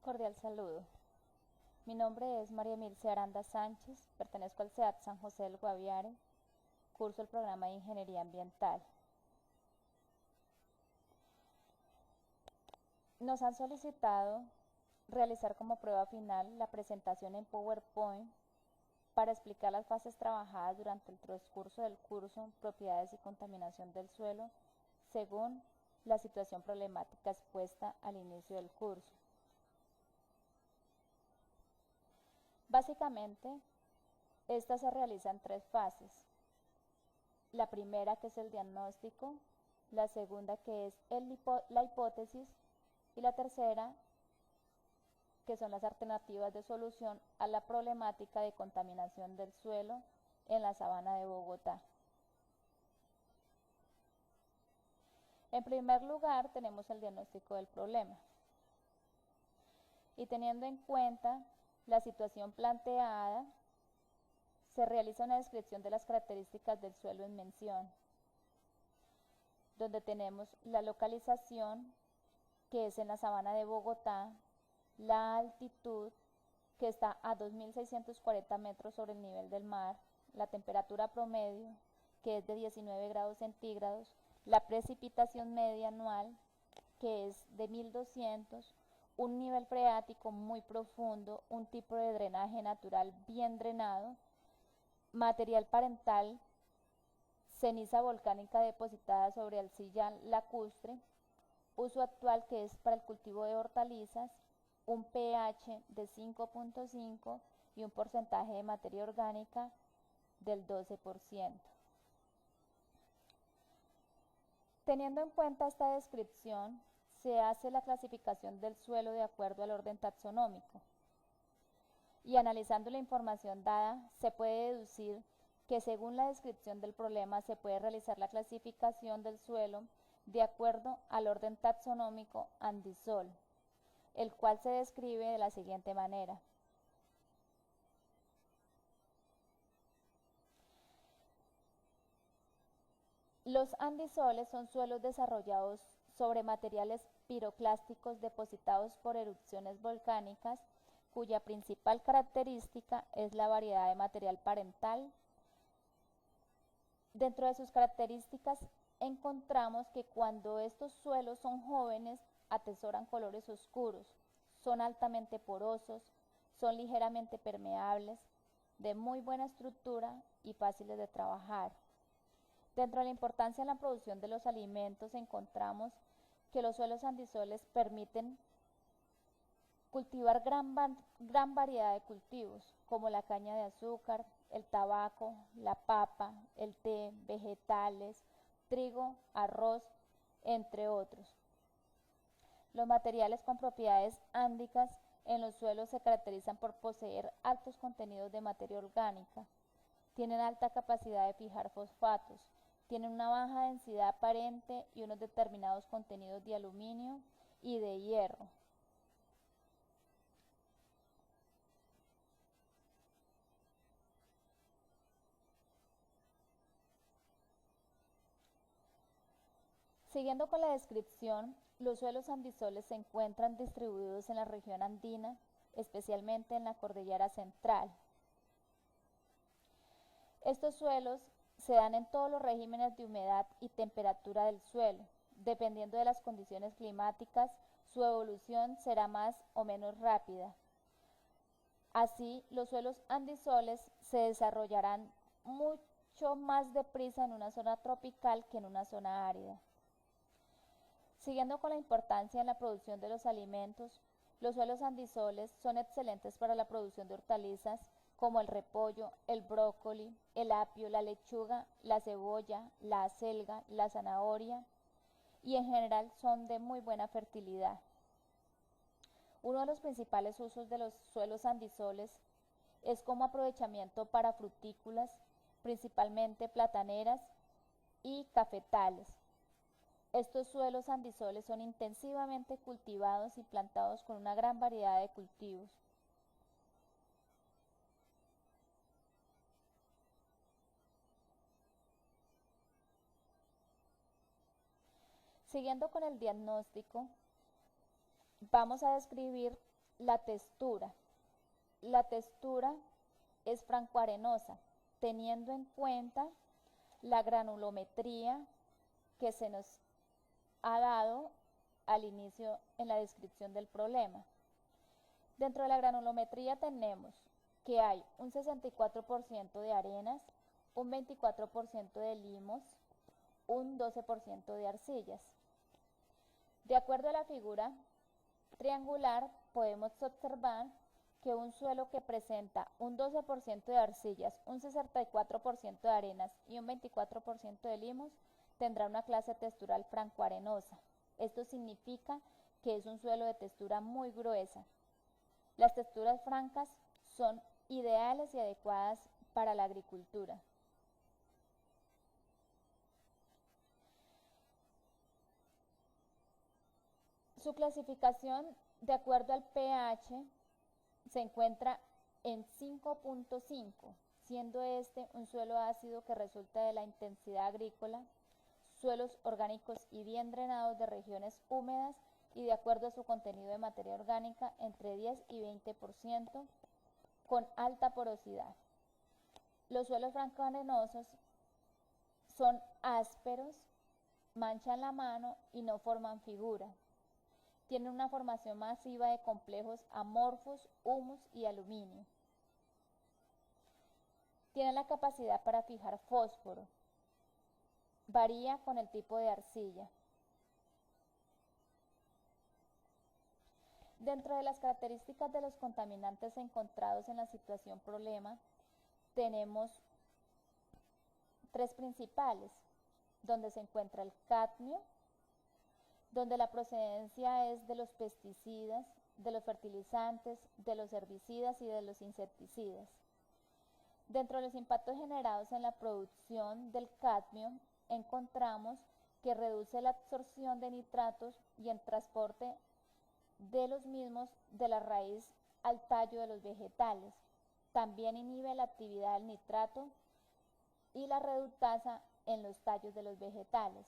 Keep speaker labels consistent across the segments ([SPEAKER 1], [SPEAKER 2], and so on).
[SPEAKER 1] Cordial saludo. Mi nombre es María Emilce Aranda Sánchez, pertenezco al SEAT San José del Guaviare, curso el programa de Ingeniería Ambiental. Nos han solicitado realizar como prueba final la presentación en PowerPoint para explicar las fases trabajadas durante el transcurso del curso Propiedades y contaminación del suelo según la situación problemática expuesta al inicio del curso. Básicamente, esta se realiza en tres fases. La primera, que es el diagnóstico, la segunda, que es la hipótesis, y la tercera, que son las alternativas de solución a la problemática de contaminación del suelo en la sabana de Bogotá. En primer lugar, tenemos el diagnóstico del problema. Y teniendo en cuenta la situación planteada, se realiza una descripción de las características del suelo en mención, donde tenemos la localización, que es en la sabana de Bogotá, la altitud, que está a 2.640 metros sobre el nivel del mar, la temperatura promedio, que es de 19 grados centígrados, la precipitación media anual, que es de 1.200, un nivel freático muy profundo, un tipo de drenaje natural bien drenado, material parental, ceniza volcánica depositada sobre arcilla lacustre, uso actual que es para el cultivo de hortalizas, un pH de 5.5 y un porcentaje de materia orgánica del 12%. Teniendo en cuenta esta descripción, se hace la clasificación del suelo de acuerdo al orden taxonómico. Y analizando la información dada, se puede deducir que según la descripción del problema se puede realizar la clasificación del suelo de acuerdo al orden taxonómico Andisol, el cual se describe de la siguiente manera. Los andisoles son suelos desarrollados sobre materiales piroclásticos depositados por erupciones volcánicas, cuya principal característica es la variedad de material parental. Dentro de sus características encontramos que cuando estos suelos son jóvenes atesoran colores oscuros, son altamente porosos, son ligeramente permeables, de muy buena estructura y fáciles de trabajar. Dentro de la importancia en la producción de los alimentos encontramos que los suelos andisoles permiten cultivar gran variedad de cultivos, como la caña de azúcar, el tabaco, la papa, el té, vegetales, trigo, arroz, entre otros. Los materiales con propiedades ándicas en los suelos se caracterizan por poseer altos contenidos de materia orgánica, tienen alta capacidad de fijar fosfatos, tienen una baja densidad aparente y unos determinados contenidos de aluminio y de hierro. Siguiendo con la descripción, los suelos andisoles se encuentran distribuidos en la región andina, especialmente en la cordillera central. Estos suelos se dan en todos los regímenes de humedad y temperatura del suelo. Dependiendo de las condiciones climáticas, su evolución será más o menos rápida. Así, los suelos andisoles se desarrollarán mucho más deprisa en una zona tropical que en una zona árida. Siguiendo con la importancia en la producción de los alimentos, los suelos andisoles son excelentes para la producción de hortalizas como el repollo, el brócoli, el apio, la lechuga, la cebolla, la acelga, la zanahoria y en general son de muy buena fertilidad. Uno de los principales usos de los suelos andisoles es como aprovechamiento para frutícolas, principalmente plataneras y cafetales. Estos suelos andisoles son intensivamente cultivados y plantados con una gran variedad de cultivos. Siguiendo con el diagnóstico, vamos a describir La textura. La textura es francoarenosa, teniendo en cuenta la granulometría que se nos ha dado al inicio en la descripción del problema. Dentro de la granulometría tenemos que hay un 64% de arenas, un 24% de limos, un 12% de arcillas. De acuerdo a la figura triangular, podemos observar que un suelo que presenta un 12% de arcillas, un 64% de arenas y un 24% de limos tendrá una clase textural francoarenosa. Esto significa que es un suelo de textura muy gruesa. Las texturas francas son ideales y adecuadas para la agricultura. Su clasificación, de acuerdo al pH, se encuentra en 5.5, siendo este un suelo ácido que resulta de la intensidad agrícola, suelos orgánicos y bien drenados de regiones húmedas y de acuerdo a su contenido de materia orgánica entre 10 y 20%, con alta porosidad. Los suelos francoarenosos son ásperos, manchan la mano y no forman figura. Tienen una formación masiva de complejos amorfos, humus y aluminio. Tienen la capacidad para fijar fósforo. Varía con el tipo de arcilla. Dentro de las características de los contaminantes encontrados en la situación problema, tenemos tres principales, donde se encuentra el cadmio, donde la procedencia es de los pesticidas, de los fertilizantes, de los herbicidas y de los insecticidas. Dentro de los impactos generados en la producción del cadmio, encontramos que reduce la absorción de nitratos y el transporte de los mismos de la raíz al tallo de los vegetales. También inhibe la actividad del nitrato y la reductasa en los tallos de los vegetales.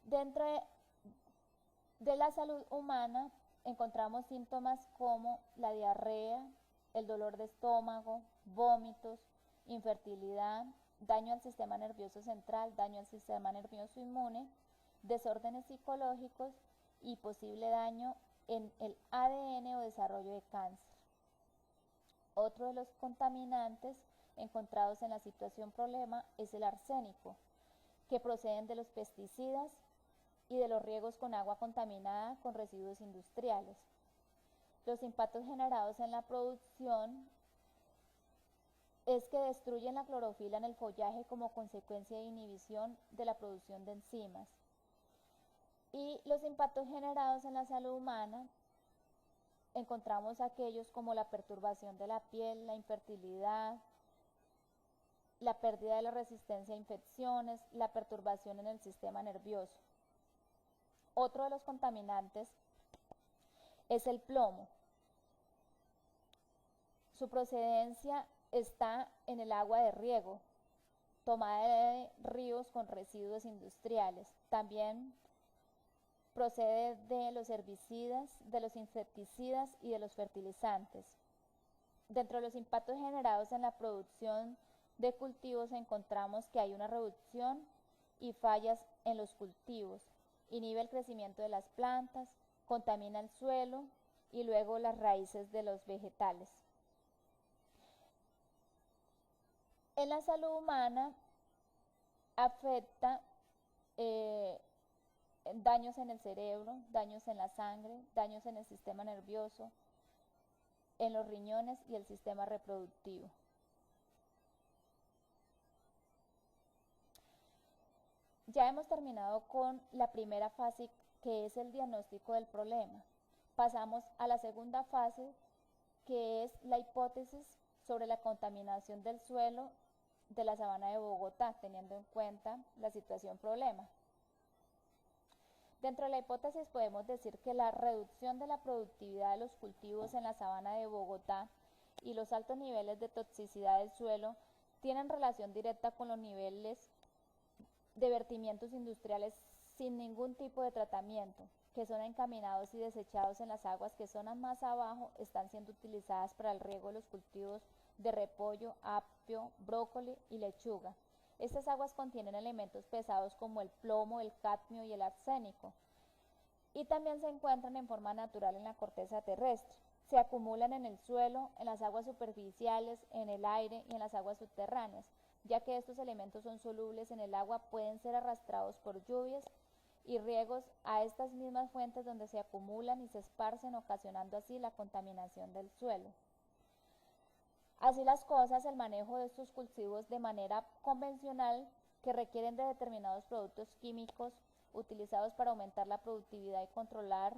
[SPEAKER 1] Dentro de la salud humana encontramos síntomas como la diarrea, el dolor de estómago, vómitos, infertilidad, daño al sistema nervioso central, daño al sistema nervioso inmune, desórdenes psicológicos y posible daño en el ADN o desarrollo de cáncer. Otro de los contaminantes encontrados en la situación problema es el arsénico, que proceden de los pesticidas y de los riegos con agua contaminada con residuos industriales. Los impactos generados en la producción es que destruyen la clorofila en el follaje como consecuencia de inhibición de la producción de enzimas. Y los impactos generados en la salud humana encontramos aquellos como la perturbación de la piel, la infertilidad, la pérdida de la resistencia a infecciones, la perturbación en el sistema nervioso. Otro de los contaminantes es el plomo. Su procedencia está en el agua de riego, tomada de ríos con residuos industriales. También procede de los herbicidas, de los insecticidas y de los fertilizantes. Dentro de los impactos generados en la producción de cultivos encontramos que hay una reducción y fallas en los cultivos, inhibe el crecimiento de las plantas, contamina el suelo y luego las raíces de los vegetales. En la salud humana afecta daños en el cerebro, daños en la sangre, daños en el sistema nervioso, en los riñones y el sistema reproductivo. Ya hemos terminado con la primera fase, que es el diagnóstico del problema. Pasamos a la segunda fase, que es la hipótesis sobre la contaminación del suelo de la sabana de Bogotá, teniendo en cuenta la situación problema. Dentro de la hipótesis podemos decir que la reducción de la productividad de los cultivos en la sabana de Bogotá y los altos niveles de toxicidad del suelo tienen relación directa con los niveles de vertimientos industriales sin ningún tipo de tratamiento, que son encaminados y desechados en las aguas que zonas más abajo están siendo utilizadas para el riego de los cultivos de repollo, apio, brócoli y lechuga. Estas aguas contienen elementos pesados como el plomo, el cadmio y el arsénico, y también se encuentran en forma natural en la corteza terrestre. Se acumulan en el suelo, en las aguas superficiales, en el aire y en las aguas subterráneas. Ya que estos elementos son solubles en el agua, pueden ser arrastrados por lluvias y riegos a estas mismas fuentes donde se acumulan y se esparcen, ocasionando así la contaminación del suelo. Así las cosas, el manejo de estos cultivos de manera convencional, que requieren de determinados productos químicos utilizados para aumentar la productividad y controlar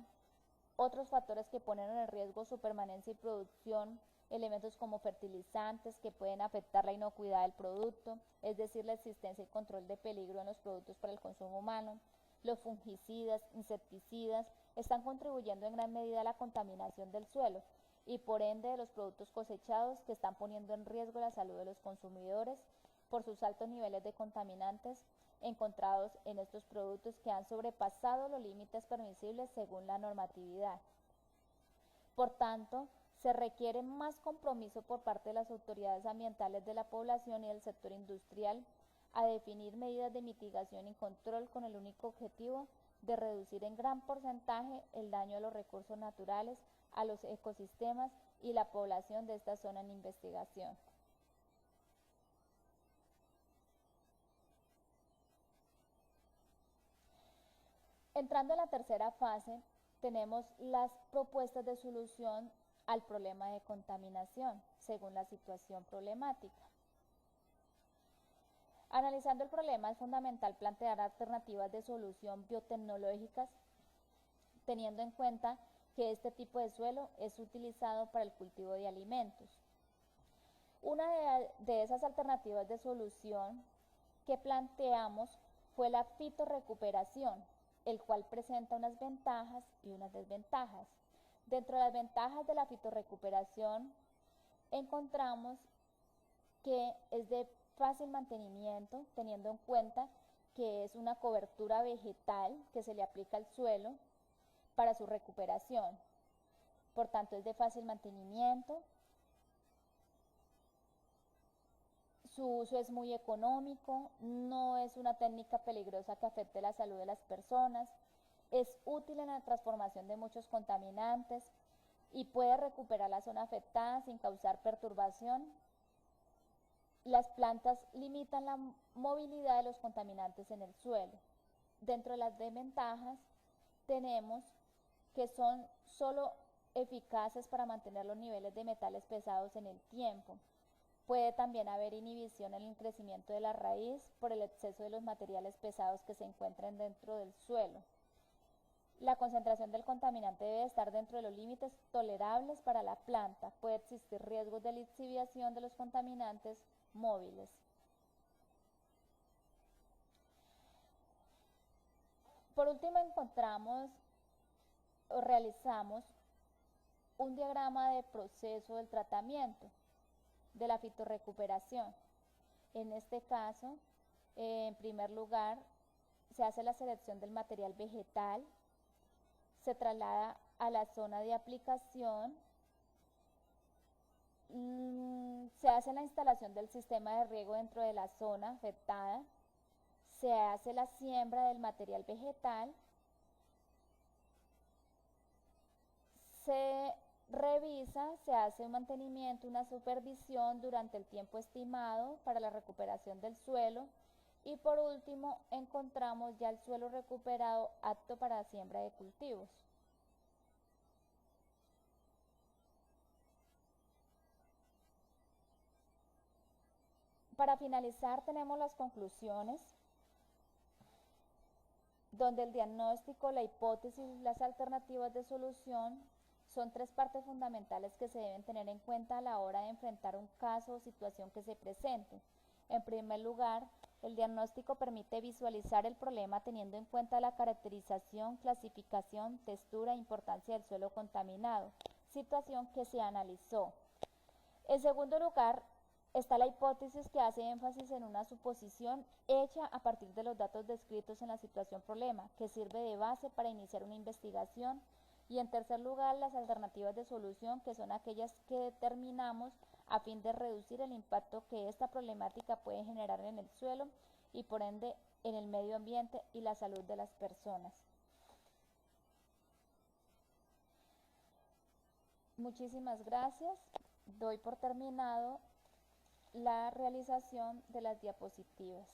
[SPEAKER 1] otros factores que ponen en riesgo su permanencia y producción, elementos como fertilizantes que pueden afectar la inocuidad del producto, es decir, la existencia y control de peligro en los productos para el consumo humano. Los fungicidas, insecticidas, están contribuyendo en gran medida a la contaminación del suelo y por ende de los productos cosechados, que están poniendo en riesgo la salud de los consumidores por sus altos niveles de contaminantes encontrados en estos productos, que han sobrepasado los límites permisibles según la normatividad. Por tanto, se requiere más compromiso por parte de las autoridades ambientales de la población y del sector industrial a definir medidas de mitigación y control con el único objetivo de reducir en gran porcentaje el daño a los recursos naturales, a los ecosistemas y la población de esta zona en investigación. Entrando en la tercera fase, tenemos las propuestas de solución al problema de contaminación, según la situación problemática. Analizando el problema, es fundamental plantear alternativas de solución biotecnológicas, teniendo en cuenta que este tipo de suelo es utilizado para el cultivo de alimentos. Una de esas alternativas de solución que planteamos fue la fitorrecuperación, el cual presenta unas ventajas y unas desventajas. Dentro de las ventajas de la fitorrecuperación encontramos que es de fácil mantenimiento, teniendo en cuenta que es una cobertura vegetal que se le aplica al suelo para su recuperación. Por tanto, es de fácil mantenimiento. Su uso es muy económico, no es una técnica peligrosa que afecte la salud de las personas, es útil en la transformación de muchos contaminantes y puede recuperar la zona afectada sin causar perturbación. Las plantas limitan la movilidad de los contaminantes en el suelo. Dentro de las desventajas tenemos que son solo eficaces para mantener los niveles de metales pesados en el tiempo. Puede también haber inhibición en el crecimiento de la raíz por el exceso de los materiales pesados que se encuentran dentro del suelo. La concentración del contaminante debe estar dentro de los límites tolerables para la planta. Puede existir riesgos de lixiviación de los contaminantes móviles. Por último, encontramos o realizamos un diagrama de proceso del tratamiento de la fitorrecuperación. En este caso, en primer lugar, se hace la selección del material vegetal, se traslada a la zona de aplicación, se hace la instalación del sistema de riego dentro de la zona afectada, se hace la siembra del material vegetal, se revisa, se hace un mantenimiento, una supervisión durante el tiempo estimado para la recuperación del suelo y por último encontramos ya el suelo recuperado apto para la siembra de cultivos. Para finalizar tenemos las conclusiones, donde el diagnóstico, la hipótesis y las alternativas de solución son tres partes fundamentales que se deben tener en cuenta a la hora de enfrentar un caso o situación que se presente. En primer lugar, el diagnóstico permite visualizar el problema teniendo en cuenta la caracterización, clasificación, textura e importancia del suelo contaminado, situación que se analizó. En segundo lugar, Está la hipótesis que hace énfasis en una suposición hecha a partir de los datos descritos en la situación problema, que sirve de base para iniciar una investigación. Y en tercer lugar, las alternativas de solución, que son aquellas que determinamos a fin de reducir el impacto que esta problemática puede generar en el suelo y por ende en el medio ambiente y la salud de las personas. Muchísimas gracias. Doy por terminado la realización de las diapositivas.